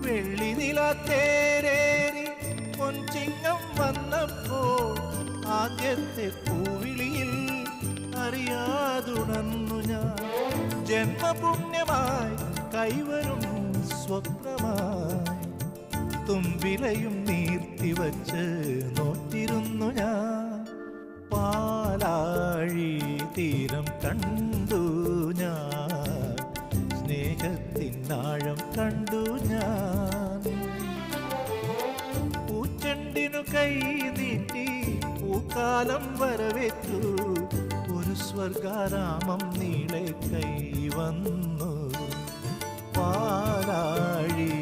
വെള്ളി നിലാത്തേരേറി പൊൻചിങ്ങം വന്നപ്പോൾ ആദ്യത്തെ പൂവിളിയിൽ അറിയാതുണർന്നു ഞാൻ. ജന്മപുണ്യമായി കൈവരും സ്വപ്നമായി തുമ്പിലയും നീർത്തിവച്ച് നോറ്റിരുന്നു ഞാൻ. പാലാഴി തീരം കണ്ടു ഞാൻ, സ്നേഹത്തിനാഴം കണ്ടു ഞാൻ. പൂച്ചെണ്ടിനു കൈ നീട്ടി പൂക്കാലം വരവേറ്റു, ഒരു സ്വർഗാരാമം നീളെ കൈ വന്നു. പാലാഴി